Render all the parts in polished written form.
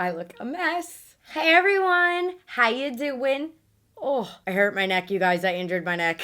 I look a mess. Hey everyone, how you doing? Oh, I hurt my neck, you guys. I injured my neck.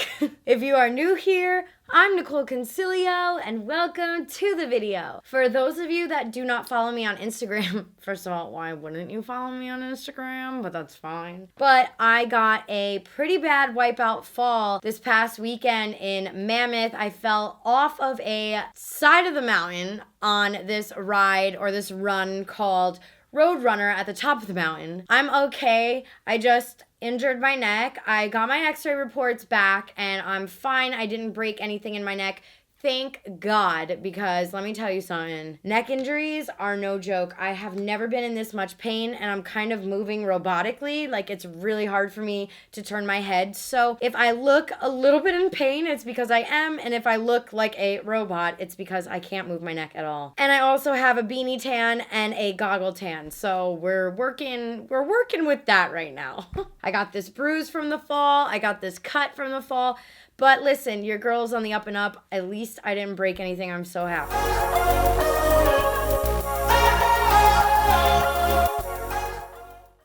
If you are new here, I'm Nicol Concilio, and welcome to the video. For those of you that do not follow me on Instagram, first of all, why wouldn't you follow me on Instagram? But that's fine. But I got a pretty bad wipeout fall this past weekend in Mammoth. I fell off of a side of the mountain on this ride or this run called Roadrunner at the top of the mountain. I'm okay. I just injured my neck. I got my x-ray reports back and I'm fine. I didn't break anything in my neck. Thank God, because let me tell you something. Neck injuries are no joke. I have never been in this much pain and I'm kind of moving robotically. Like, it's really hard for me to turn my head. So if I look a little bit in pain, it's because I am. And if I look like a robot, it's because I can't move my neck at all. And I also have a beanie tan and a goggle tan. So we're working with that right now. I got this bruise from the fall. I got this cut from the fall. But listen, your girl's on the up and up. At least I didn't break anything. I'm so happy.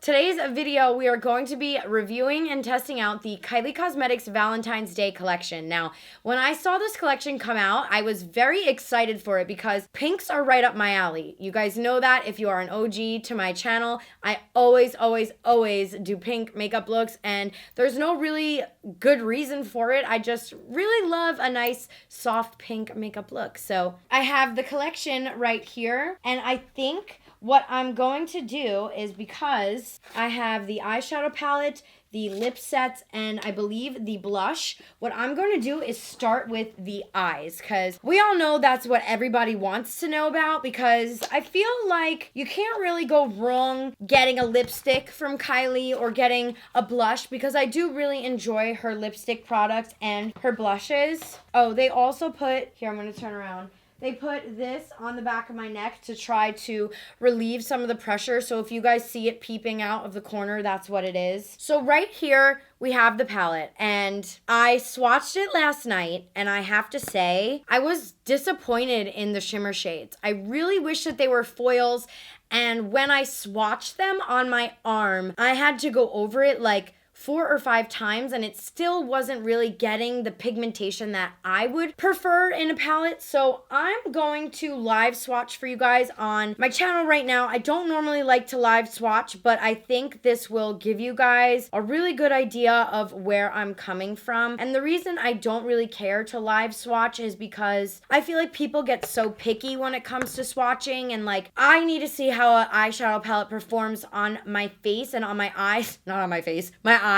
Today's video, we are going to be reviewing and testing out the Kylie Cosmetics Valentine's Day collection. Now, when I saw this collection come out, I was very excited for it because pinks are right up my alley. You guys know that if you are an OG to my channel. I always do pink makeup looks, and there's no really good reason for it. I just really love a nice soft pink makeup look. So I have the collection right here, and I think what I'm going to do is, because I have the eyeshadow palette, the lip sets, and I believe the blush, what I'm going to do is start with the eyes, because we all know that's what everybody wants to know about, because I feel like you can't really go wrong getting a lipstick from Kylie or getting a blush, because I do really enjoy her lipstick products and her blushes. Oh, they also put, here, I'm going to turn around. They put this on the back of my neck to try to relieve some of the pressure. So if you guys see it peeping out of the corner, that's what it is. So right here, we have the palette. And I swatched it last night. And I have to say, I was disappointed in the shimmer shades. I really wish that they were foils. And when I swatched them on my arm, I had to go over it like 4 or 5 times, and it still wasn't really getting the pigmentation that I would prefer in a palette. So I'm going to live swatch for you guys on my channel right now. I don't normally like to live swatch, but I think this will give you guys a really good idea of where I'm coming from. And the reason I don't really care to live swatch is because I feel like people get so picky when it comes to swatching, and like, I need to see how an eyeshadow palette performs on my face and on my eyes, not on my face, my eyes.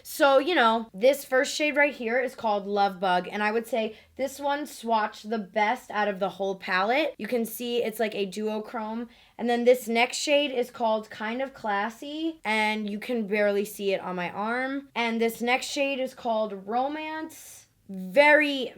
So, you know, this first shade right here is called Love Bug, and I would say this one swatched the best out of the whole palette. You can see it's like a duochrome. And then this next shade is called Kind of Classy, and you can barely see it on my arm. And this next shade is called Romance. Very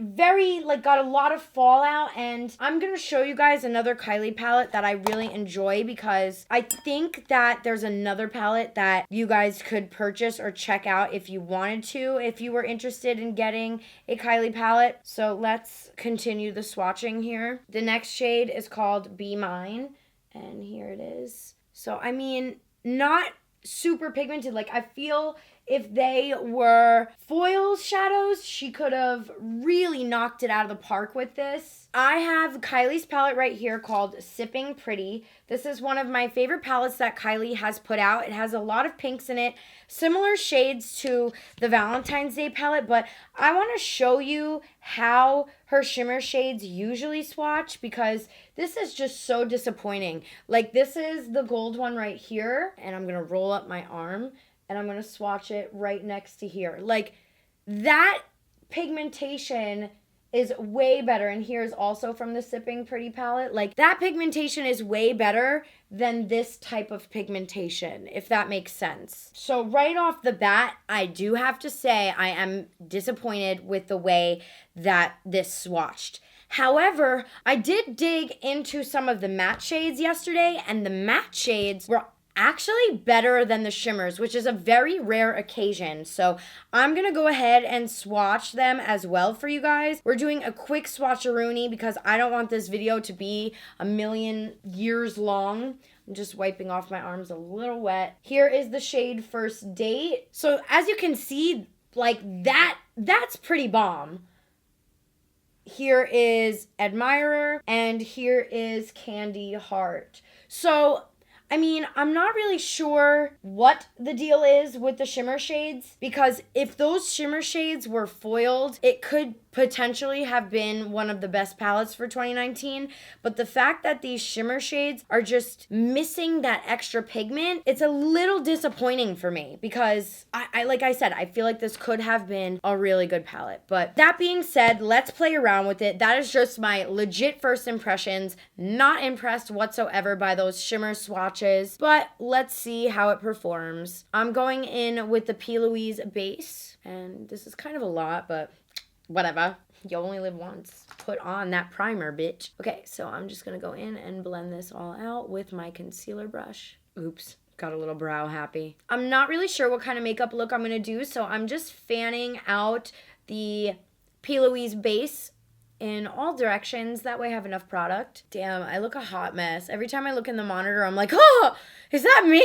like got a lot of fallout, and I'm gonna show you guys another Kylie palette that I really enjoy, because I think that there's another palette that you guys could purchase or check out if you wanted to, if you were interested in getting a Kylie palette. So let's continue the swatching here. The next shade is called Be Mine, and here it is. So I mean, not super pigmented. Like, I feel if they were foil shadows, she could have really knocked it out of the park with this. I have Kylie's palette right here called Sipping Pretty. This is one of my favorite palettes that Kylie has put out. It has a lot of pinks in it, similar shades to the Valentine's Day palette, but I want to show you how her shimmer shades usually swatch, because this is just so disappointing. Like, this is the gold one right here, and I'm going to roll up my arm, and I'm going to swatch it right next to here. Like, that pigmentation is way better. And here's also from the Sipping Pretty palette. Like, that pigmentation is way better than this type of pigmentation, if that makes sense. So right off the bat, I do have to say I am disappointed with the way that this swatched. However, I did dig into some of the matte shades yesterday, and the matte shades were actually better than the shimmers, which is a very rare occasion. So I'm gonna go ahead and swatch them as well for you guys. We're doing a quick swatcheroonie because I don't want this video to be a million years long. I'm just wiping off my arms a little wet. Here is the shade First Date. So as you can see, like that's pretty bomb. Here is Admirer, and here is Candy Heart. So, I mean, I'm not really sure what the deal is with the shimmer shades, because if those shimmer shades were foiled, it could potentially have been one of the best palettes for 2019. But the fact that these shimmer shades are just missing that extra pigment, it's a little disappointing for me, because I like I said, I feel like this could have been a really good palette. But that being said, let's play around with it. That is just my legit first impressions. Not impressed whatsoever by those shimmer swatches, but let's see how it performs. I'm going in with the P. Louise base, and this is kind of a lot, but whatever. You only live once. Put on that primer, bitch. Okay, so I'm just gonna go in and blend this all out with my concealer brush. Oops, got a little brow happy. I'm not really sure what kind of makeup look I'm gonna do, so I'm just fanning out the P. Louise base in all directions. That way I have enough product. Damn, I look a hot mess. Every time I look in the monitor, I'm like, oh, is that me?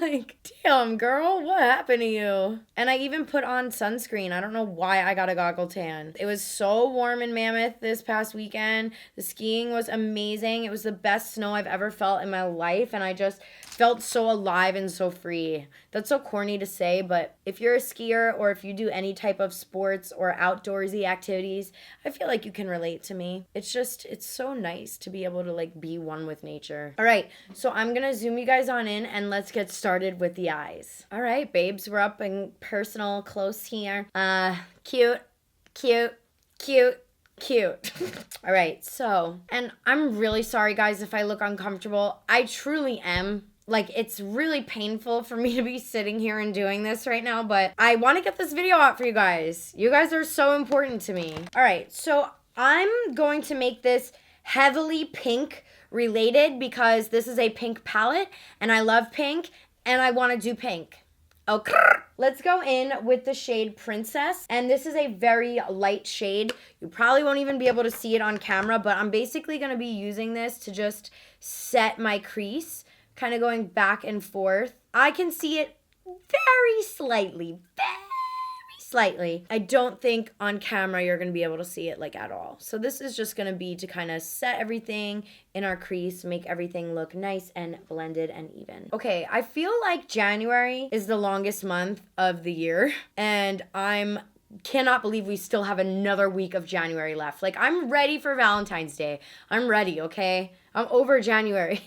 Like, damn, girl, what happened to you? And I even put on sunscreen. I don't know why I got a goggle tan. It was so warm in Mammoth this past weekend. The skiing was amazing. It was the best snow I've ever felt in my life, and I just felt so alive and so free. That's so corny to say, but if you're a skier or if you do any type of sports or outdoorsy activities, I feel like you can relate to me. It's so nice to be able to like be one with nature. All right, so I'm gonna zoom you guys on in and let's get started with the eyes. All right, babes, we're up in personal close here. Cute, cute, cute. Cute. All right, so, and I'm really sorry guys if I look uncomfortable. I truly am. Like, it's really painful for me to be sitting here and doing this right now, but I want to get this video out for you guys. You guys are so important to me. All right, so I'm going to make this heavily pink related because this is a pink palette and I love pink and I want to do pink. Okay, let's go in with the shade Princess, and this is a very light shade. You probably won't even be able to see it on camera, but I'm basically going to be using this to just set my crease, kind of going back and forth. I can see it very slightly. I don't think on camera you're going to be able to see it like at all. So this is just going to be to kind of set everything in our crease, make everything look nice and blended and even. Okay, I feel like January is the longest month of the year, and cannot believe we still have another week of January left. Like, I'm ready for Valentine's Day. I'm ready, okay? I'm over January.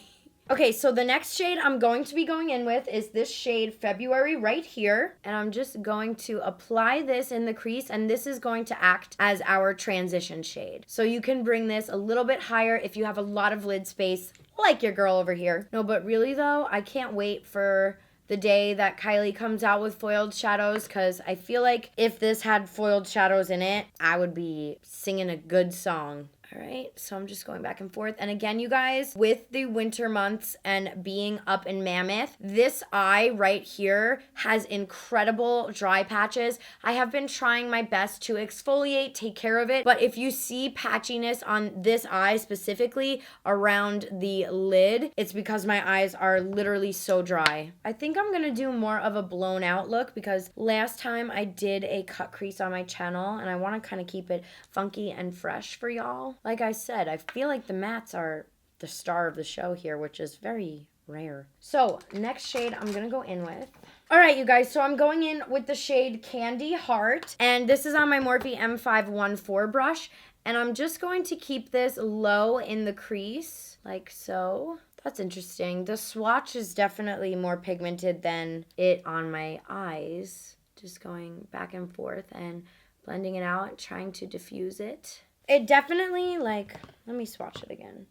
Okay, so the next shade I'm going to be going in with is this shade February right here. And I'm just going to apply this in the crease, and this is going to act as our transition shade. So you can bring this a little bit higher if you have a lot of lid space, like your girl over here. No, but really though, I can't wait for the day that Kylie comes out with foiled shadows, because I feel like if this had foiled shadows in it, I would be singing a good song. All right, so I'm just going back and forth. And again, you guys, with the winter months and being up in Mammoth, this eye right here has incredible dry patches. I have been trying my best to exfoliate, take care of it. But if you see patchiness on this eye specifically around the lid, it's because my eyes are literally so dry. I think I'm gonna do more of a blown out look because last time I did a cut crease on my channel and I wanna kind of keep it funky and fresh for y'all. Like I said, I feel like the mattes are the star of the show here, which is very rare. So next shade I'm gonna go in with. All right, you guys, so I'm going in with the shade Candy Heart, and this is on my Morphe M514 brush, and I'm just going to keep this low in the crease, like so. That's interesting. The swatch is definitely more pigmented than it on my eyes. Just going back and forth and blending it out, trying to diffuse it. It definitely, like, let me swatch it again.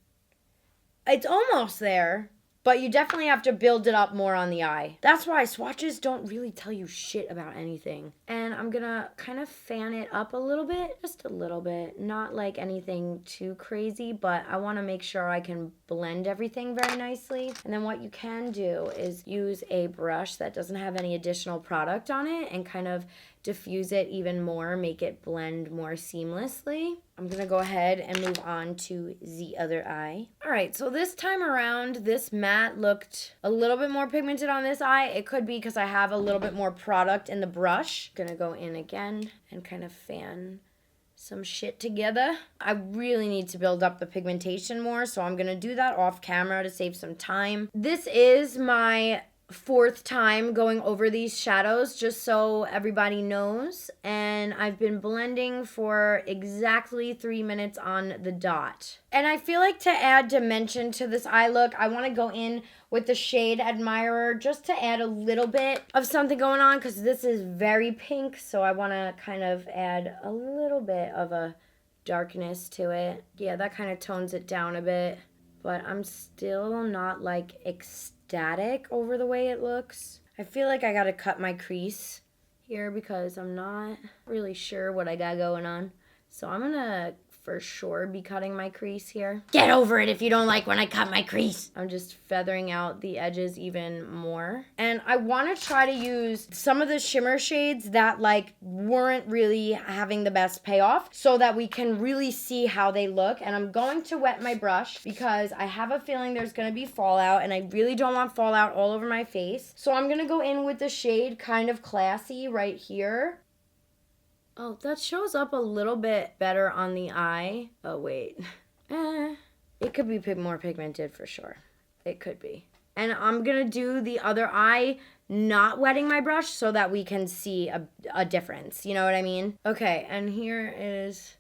It's almost there, but you definitely have to build it up more on the eye. That's why swatches don't really tell you shit about anything. And I'm gonna kind of fan it up a little bit, just a little bit. Not like anything too crazy, but I wanna make sure I can blend everything very nicely. And then what you can do is use a brush that doesn't have any additional product on it and kind of diffuse it even more, make it blend more seamlessly. I'm gonna go ahead and move on to the other eye. All right, so this time around, this matte looked a little bit more pigmented on this eye. It could be because I have a little bit more product in the brush. Gonna go in again and kind of fan some shit together. I really need to build up the pigmentation more, so I'm gonna do that off camera to save some time. This is my 4th time going over these shadows, just so everybody knows, and I've been blending for exactly 3 minutes on the dot. And I feel like to add dimension to this eye look, I want to go in with the shade Admirer just to add a little bit of something going on, because this is very pink, so I want to kind of add a little bit of a darkness to it. Yeah, that kind of tones it down a bit, but I'm still not like ecstatic over the way it looks. I feel like I gotta cut my crease here because I'm not really sure what I got going on. So I'm gonna for sure be cutting my crease here. Get over it if you don't like when I cut my crease. I'm just feathering out the edges even more. And I want to try to use some of the shimmer shades that like weren't really having the best payoff so that we can really see how they look. And I'm going to wet my brush because I have a feeling there's going to be fallout and I really don't want fallout all over my face. So I'm going to go in with the shade Kind of Classy right here. Oh, that shows up a little bit better on the eye. Oh, wait. It could be more pigmented for sure. It could be. And I'm going to do the other eye not wetting my brush so that we can see a difference. You know what I mean? Okay, and here is...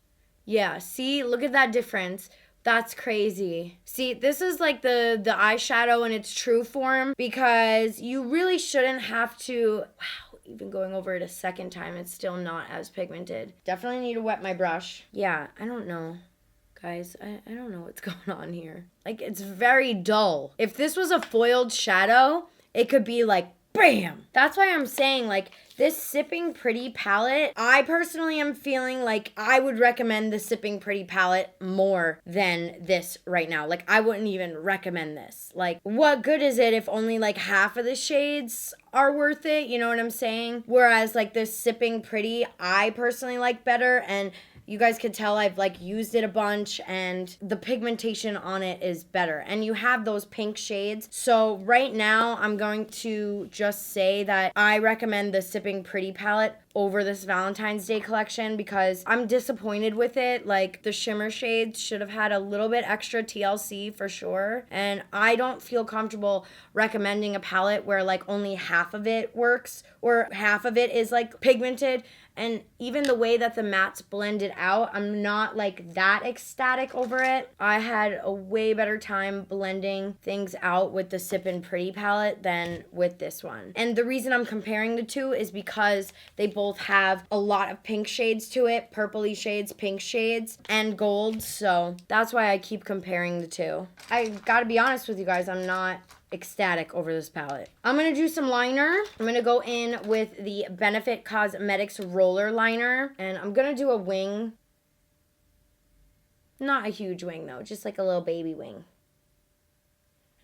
Yeah, see? Look at that difference. That's crazy. See, this is like the eyeshadow in its true form because you really shouldn't have to... Wow. Even going over it a second time, it's still not as pigmented. Definitely need to wet my brush. Yeah, I don't know. Guys, I don't know what's going on here. Like, it's very dull. If this was a foiled shadow, it could be like, bam! That's why I'm saying, like, this Sipping Pretty palette, I personally am feeling like I would recommend the Sipping Pretty palette more than this right now. Like, I wouldn't even recommend this. Like, what good is it if only like half of the shades are worth it? You know what I'm saying? Whereas like this Sipping Pretty, I personally like better, and you guys can tell I've like used it a bunch and the pigmentation on it is better. And you have those pink shades. So right now I'm going to just say that I recommend the Sipping Pretty palette over this Valentine's Day collection because I'm disappointed with it. Like the shimmer shades should have had a little bit extra TLC for sure. And I don't feel comfortable recommending a palette where like only half of it works or half of it is like pigmented. And even the way that the mattes blended out, I'm not like that ecstatic over it. I had a way better time blending things out with the Sippin' Pretty palette than with this one. And the reason I'm comparing the two is because they both have a lot of pink shades to it, purpley shades, pink shades, and gold. So that's why I keep comparing the two. I gotta be honest with you guys, I'm not ecstatic over this palette. I'm gonna do some liner. I'm gonna go in with the Benefit Cosmetics roller liner, and I'm gonna do a wing. Not a huge wing though, just like a little baby wing.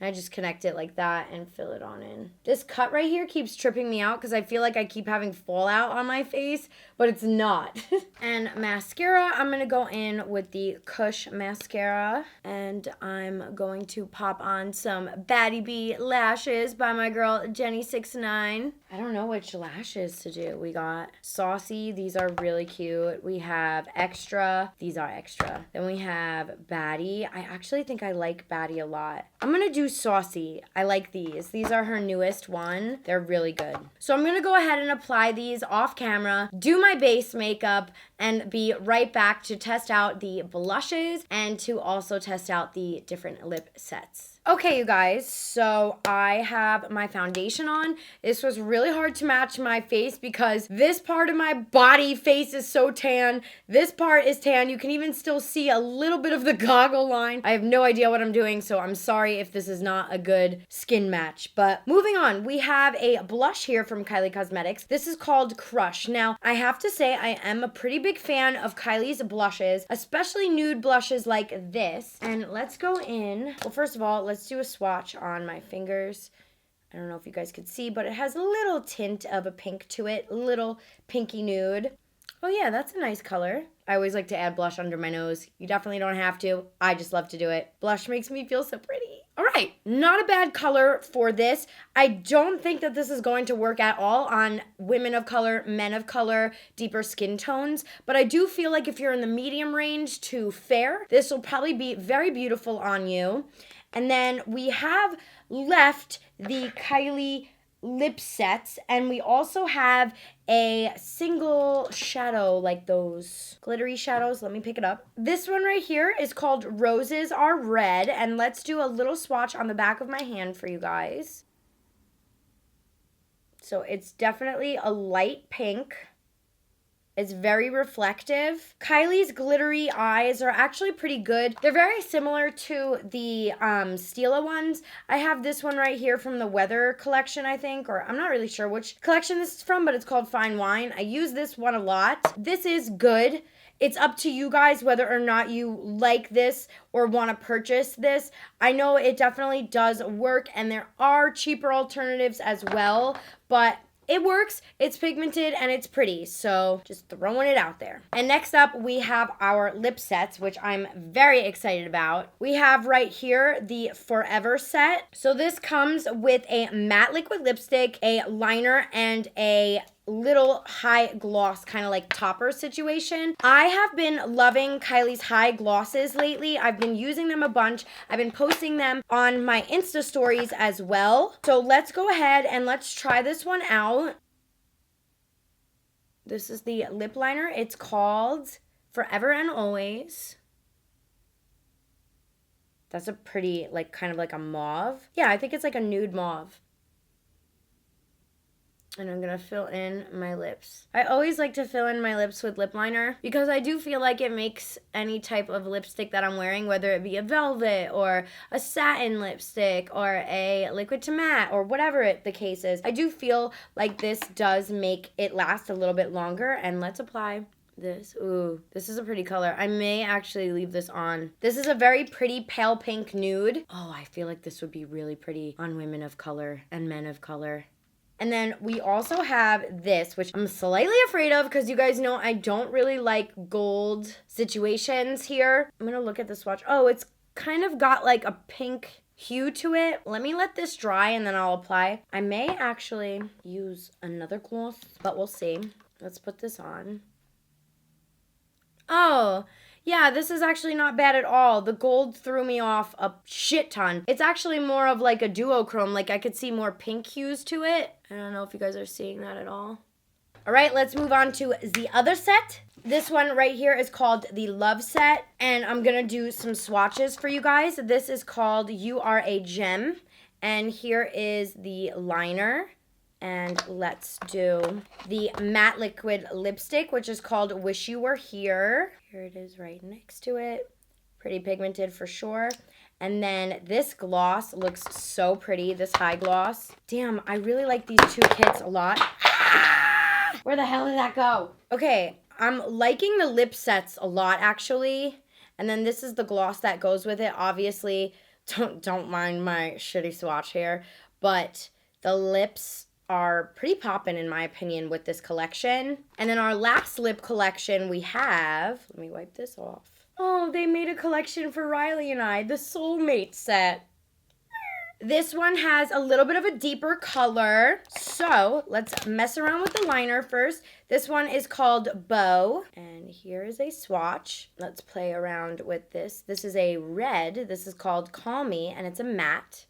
I just connect it like that and fill it on in. This cut right here keeps tripping me out because I feel like I keep having fallout on my face, but it's not. And mascara, I'm going to go in with the Kush mascara. And I'm going to pop on some Baddie B lashes by my girl Jenny69. I don't know which lashes to do. We got Saucy. These are really cute. We have Extra. These are extra. Then we have Baddie. I actually think I like Baddie a lot. I'm going to do Saucy. I like these. These are her newest one. They're really good. So I'm going to go ahead and apply these off camera, do my base makeup, and be right back to test out the blushes and to also test out the different lip sets. Okay, you guys, so I have my foundation on. This was really hard to match my face because this part of my body face is so tan. This part is tan. You can even still see a little bit of the goggle line. I have no idea what I'm doing, so I'm sorry if this is not a good skin match. But moving on, we have a blush here from Kylie Cosmetics. This is called Crush. Now, I have to say I am a pretty big fan of Kylie's blushes, especially nude blushes like this. And let's go in. Well, first of all, let's do a swatch on my fingers. I don't know if you guys could see, but it has a little tint of a pink to it, little pinky nude. Oh yeah, that's a nice color. I always like to add blush under my nose. You definitely don't have to. I just love to do it. Blush makes me feel so pretty. All right, not a bad color for this. I don't think that this is going to work at all on women of color, men of color, deeper skin tones, but I do feel like if you're in the medium range to fair, this will probably be very beautiful on you. And then we have left the Kylie lip sets, and we also have a single shadow, like those glittery shadows. Let me pick it up. This one right here is called Roses Are Red, and let's do a little swatch on the back of my hand for you guys. So it's definitely a light pink. It's very reflective. Kylie's glittery eyes are actually pretty good. They're very similar to the Stila ones. I have this one right here from the Weather collection, I think, or I'm not really sure which collection this is from, but it's called Fine Wine. I use this one a lot. This is good. It's up to you guys whether or not you like this or want to purchase this. I know it definitely does work, and there are cheaper alternatives as well, but it works, it's pigmented, and it's pretty, so just throwing it out there. And next up, we have our lip sets, which I'm very excited about. We have right here the Forever set. So this comes with a matte liquid lipstick, a liner, and a little high gloss kind of like topper situation. I have been loving Kylie's high glosses lately. I've been using them a bunch. I've been posting them on my Insta stories as well. So let's go ahead and let's try this one out. This is the lip liner. It's called Forever and Always. That's a pretty, like, kind of like a mauve. Yeah, I think it's like a nude mauve. And I'm going to fill in my lips. I always like to fill in my lips with lip liner because I do feel like it makes any type of lipstick that I'm wearing, whether it be a velvet or a satin lipstick or a liquid to matte or whatever the case is, I do feel like this does make it last a little bit longer. And let's apply this. Ooh, this is a pretty color. I may actually leave this on. This is a very pretty pale pink nude. Oh, I feel like this would be really pretty on women of color and men of color. And then we also have this, which I'm slightly afraid of because you guys know I don't really like gold situations here. I'm going to look at the swatch. Oh, it's kind of got like a pink hue to it. Let me let this dry and then I'll apply. I may actually use another gloss, but we'll see. Let's put this on. Oh, yeah, this is actually not bad at all. The gold threw me off a shit ton. It's actually more of like a duochrome. Like I could see more pink hues to it. I don't know if you guys are seeing that at all. All right, let's move on to the other set. This one right here is called the Love Set, and I'm gonna do some swatches for you guys. This is called You Are a Gem, and here is the liner. And let's do the matte liquid lipstick, which is called Wish You Were Here. Here it is right next to it. Pretty pigmented for sure. And then this gloss looks so pretty, this high gloss. Damn, I really like these two kits a lot. Ah! Where the hell did that go? Okay, I'm liking the lip sets a lot, actually. And then this is the gloss that goes with it. Obviously, don't mind my shitty swatch here. But the lips are pretty poppin' in my opinion with this collection. And then our last lip collection we have, let me wipe this off. Oh, they made a collection for Riley and I, the Soulmate set. This one has a little bit of a deeper color. So let's mess around with the liner first. This one is called Beau. And here is a swatch. Let's play around with this. This is a red. This is called Call Me, and it's a matte.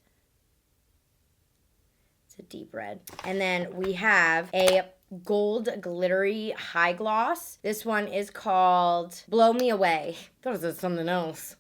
A deep red. And then we have a gold glittery high gloss. This one is called Blow Me Away. I thought it was something else.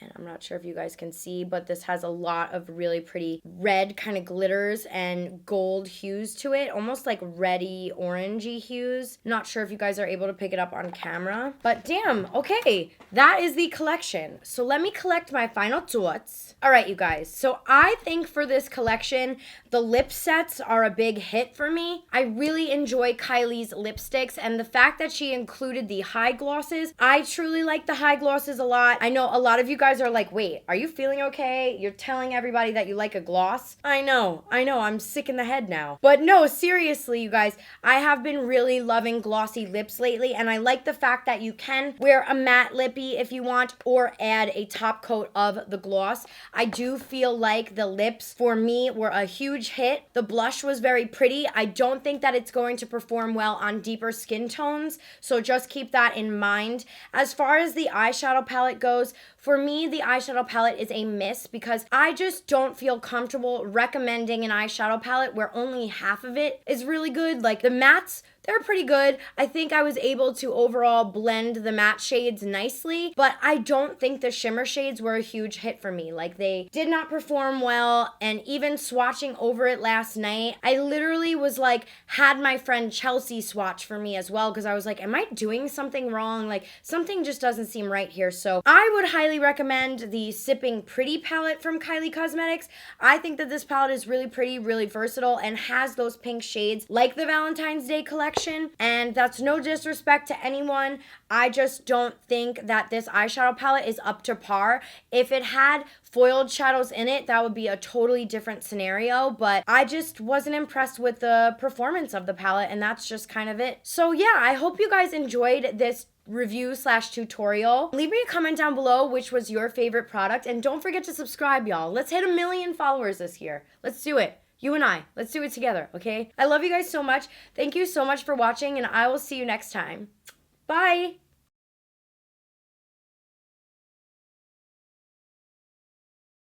And I'm not sure if you guys can see, but this has a lot of really pretty red kind of glitters and gold hues to it, almost like reddy orangey hues. Not sure if you guys are able to pick it up on camera, but damn, okay, that is the collection. So let me collect my final thoughts. All right, you guys, so I think for this collection, the lip sets are a big hit for me. I really enjoy Kylie's lipsticks, and the fact that she included the high glosses, I truly like the high glosses a lot. I know a lot of you guys guys are like, wait, are you feeling okay? You're telling everybody that you like a gloss? I know, I'm sick in the head now. But no, seriously, you guys, I have been really loving glossy lips lately, and I like the fact that you can wear a matte lippy if you want, or add a top coat of the gloss. I do feel like the lips, for me, were a huge hit. The blush was very pretty. I don't think that it's going to perform well on deeper skin tones, so just keep that in mind. As far as the eyeshadow palette goes, for me, the eyeshadow palette is a miss because I just don't feel comfortable recommending an eyeshadow palette where only half of it is really good. Like the mattes, they're pretty good. I think I was able to overall blend the matte shades nicely, but I don't think the shimmer shades were a huge hit for me. Like they did not perform well, and even swatching over it last night, I literally was like, had my friend Chelsea swatch for me as well, because I was like, am I doing something wrong? Like something just doesn't seem right here. So I would highly recommend the Sipping Pretty palette from Kylie Cosmetics. I think that this palette is really pretty, really versatile, and has those pink shades like the Valentine's Day collection. And that's no disrespect to anyone. I just don't think that this eyeshadow palette is up to par. If it had foiled shadows in it, that would be a totally different scenario, but I just wasn't impressed with the performance of the palette, and that's just kind of it. So yeah, I hope you guys enjoyed this review / tutorial. Leave me a comment down below which was your favorite product, and don't forget to subscribe, y'all. Let's hit 1 million followers this year. Let's do it. You and I. Let's do it together, okay? I love you guys so much. Thank you so much for watching, and I will see you next time. Bye!